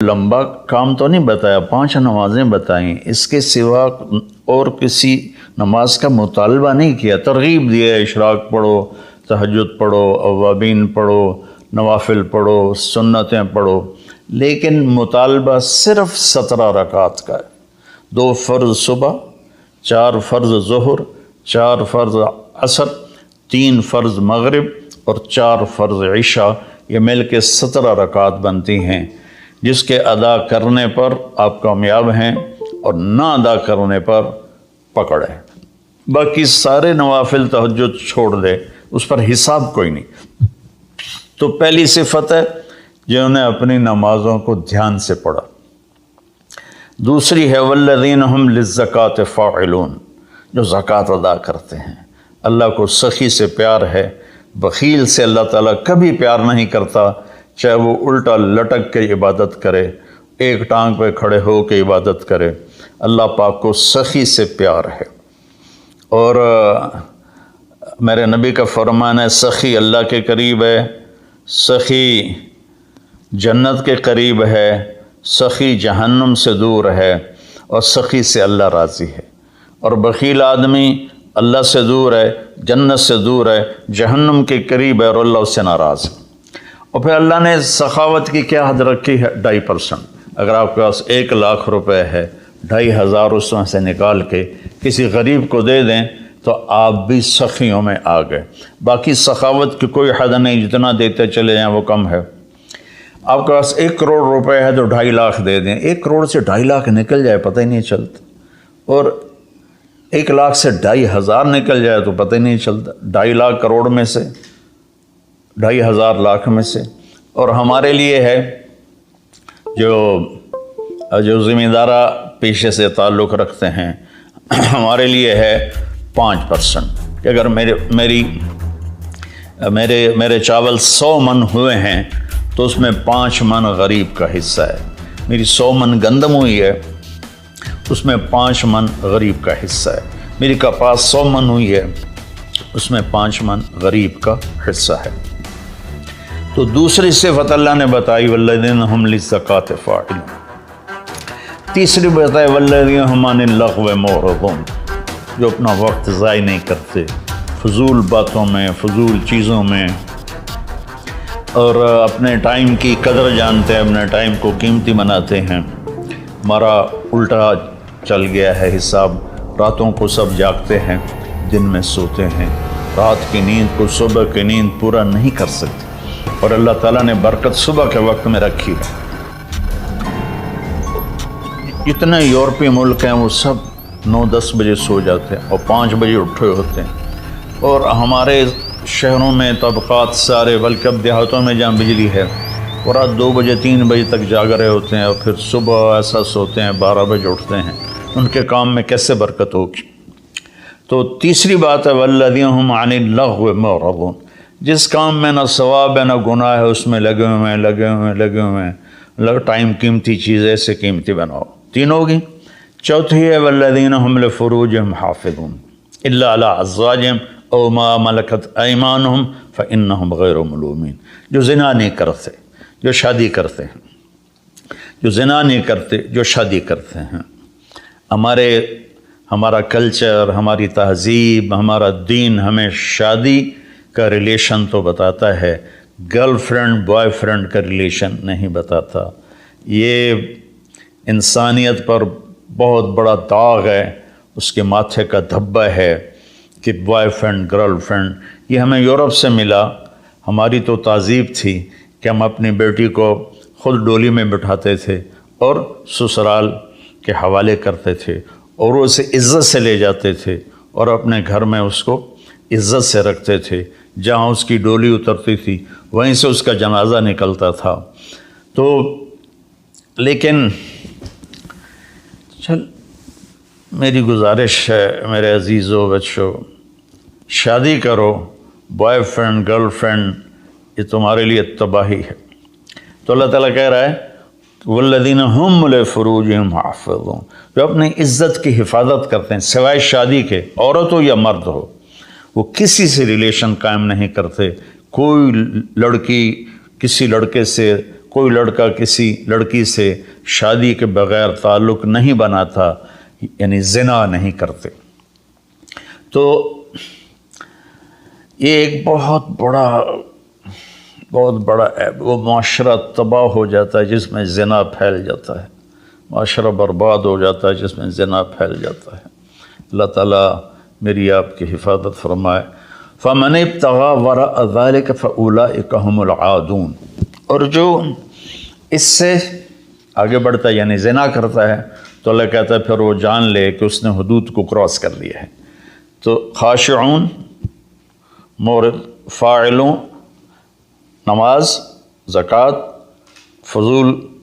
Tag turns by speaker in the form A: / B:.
A: لمبا کام تو نہیں بتایا، 5 نمازیں بتائیں، اس کے سوا اور کسی نماز کا مطالبہ نہیں کیا، ترغیب دیا اشراق پڑھو، تہجد پڑھو، اوابین پڑھو، نوافل پڑھو، سنتیں پڑھو، لیکن مطالبہ صرف 17 رکعات کا ہے، 2 فرض صبح، 4 فرض ظہر، 4 فرض عصر، 3 فرض مغرب اور 4 فرض عشاء، یہ مل کے 17 رکعات بنتی ہیں، جس کے ادا کرنے پر آپ کامیاب ہیں اور نہ ادا کرنے پر پکڑ ہے۔ باقی سارے نوافل تہجد چھوڑ دے، اس پر حساب کوئی نہیں۔ تو پہلی صفت ہے جنہوں نے اپنی نمازوں کو دھیان سے پڑھا۔ دوسری ہے والذین ہم للزکاۃ فاعلون، جو زکوٰۃ ادا کرتے ہیں۔ اللہ کو سخی سے پیار ہے، بخیل سے اللہ تعالیٰ کبھی پیار نہیں کرتا، چاہے وہ الٹا لٹک کے عبادت کرے، ایک ٹانگ پہ کھڑے ہو کے عبادت کرے، اللہ پاک کو سخی سے پیار ہے۔ اور میرے نبی کا فرمان ہے سخی اللہ کے قریب ہے، سخی جنت کے قریب ہے، سخی جہنم سے دور ہے، اور سخی سے اللہ راضی ہے۔ اور بخیل آدمی اللہ سے دور ہے، جنت سے دور ہے، جہنم کے قریب ہے، اور اللہ اس سے ناراض ہے۔ اور پھر اللہ نے سخاوت کی کیا حد رکھی ہے؟ 2.5%۔ اگر آپ کے پاس 1 لاکھ روپے ہے، 2,500 اس میں سے نکال کے کسی غریب کو دے دیں تو آپ بھی سخیوں میں آ گئے۔ باقی سخاوت کی کوئی حد نہیں، جتنا دیتے چلے جائیں وہ کم ہے۔ آپ کے پاس 1 کروڑ روپے ہے تو 2.5 لاکھ دے دیں، 1 کروڑ سے 2.5 لاکھ نکل جائے پتہ ہی نہیں چلتا، اور 1 لاکھ سے 2,500 نکل جائے تو پتہ ہی نہیں چلتا، 2.5 لاکھ کروڑ میں سے، 2,500 لاکھ میں سے۔ اور ہمارے لیے ہے جو ذمہ دارہ پیشے سے تعلق رکھتے ہیں، ہمارے لیے ہے 5%، کہ اگر میرے چاول 100 من ہوئے ہیں تو اس میں 5 من غریب کا حصہ ہے، میری 100 من گندم ہوئی ہے اس میں 5 من غریب کا حصہ ہے، میری کپاس 100 من ہوئی ہے اس میں 5 من غریب کا حصہ ہے۔ تو دوسری صفت اللہ نے بتائی والذین ہم للزکاۃ فاعلون۔ تیسری بتائی والذین ہم عن اللغو معرضون، جو اپنا وقت ضائع نہیں کرتے فضول باتوں میں، فضول چیزوں میں، اور اپنے ٹائم کی قدر جانتے ہیں، اپنے ٹائم کو قیمتی بناتے ہیں۔ ہمارا الٹا چل گیا ہے حساب، راتوں کو سب جاگتے ہیں، دن میں سوتے ہیں، رات کی نیند کو صبح کی نیند پورا نہیں کر سکتے، اور اللہ تعالیٰ نے برکت صبح کے وقت میں رکھی ہے۔ جتنے یورپی ملک ہیں وہ سب 9-10 بجے سو جاتے ہیں اور 5 بجے اٹھے ہوتے ہیں، اور ہمارے شہروں میں طبقات سارے، بلکہ اب دیہاتوں میں جہاں بجلی ہے وہ رات 2 بجے 3 بجے تک جاگ رہے ہوتے ہیں، اور پھر صبح ایسا سوتے ہیں 12 بجے اٹھتے ہیں، ان کے کام میں کیسے برکت ہوگی؟ تو تیسری بات ہے والذین ہم عن اللغو معرضون، جس کام میں نہ ثواب ہے نہ گناہ ہے اس میں لگے ہوئے ہیں، ٹائم قیمتی چیز ایسے قیمتی بناؤ۔ 3 ہوگی۔ چوتھی ہے والذین ہم لفروجہم حافظون الا علی ازواجہم او ما ملکت ایمانہم فانہم غیر ملومین، جو زنا نہیں کرتے، جو شادی کرتے ہیں، جو زنا نہیں کرتے، جو شادی کرتے ہیں۔ ہمارا کلچر، ہماری تہذیب، ہمارا دین ہمیں شادی کا ریلیشن تو بتاتا ہے، گرل فرینڈ بوائے فرینڈ کا ریلیشن نہیں بتاتا۔ یہ انسانیت پر بہت بڑا داغ ہے، اس کے ماتھے کا دھبہ ہے کہ بوائے فرینڈ گرل فرینڈ، یہ ہمیں یورپ سے ملا۔ ہماری تو تہذیب تھی کہ ہم اپنی بیٹی کو خود ڈولی میں بٹھاتے تھے اور سسرال کے حوالے کرتے تھے، اور وہ اسے عزت سے لے جاتے تھے اور اپنے گھر میں اس کو عزت سے رکھتے تھے، جہاں اس کی ڈولی اترتی تھی وہیں سے اس کا جنازہ نکلتا تھا۔ تو لیکن میری گزارش ہے میرے عزیزو بچوں، شادی کرو، بوائے فرینڈ گرل فرینڈ یہ تمہارے لیے تباہی ہے۔ تو اللہ تعالیٰ کہہ رہا ہے والذین ہم لفروجہم حافظون، جو اپنی عزت کی حفاظت کرتے ہیں سوائے شادی کے، عورت ہو یا مرد ہو، وہ کسی سے ریلیشن قائم نہیں کرتے۔ کوئی لڑکی کسی لڑکے سے کوئی لڑکا کسی لڑکی سے شادی کے بغیر تعلق نہیں بناتا، یعنی زنا نہیں کرتے۔ تو یہ ایک بہت بڑا عیب، وہ معاشرہ تباہ ہو جاتا ہے جس میں زنا پھیل جاتا ہے، معاشرہ برباد ہو جاتا ہے جس میں زنا پھیل جاتا ہے۔ اللہ تعالیٰ میری آپ کی حفاظت فرمائے۔ فَمَنِ ابْتَغَىٰ وَرَاءَ ذَلِكَ فَأُولَٰئِكَ هُمُ الْعَادُونَ، اور جو اس سے آگے بڑھتا ہے یعنی زنا کرتا ہے تو اللہ کہتا ہے پھر وہ جان لے کہ اس نے حدود کو کراس کر لیا ہے۔ تو خاشعون، مورد، فاعلون، نماز، زکوٰۃ، فضول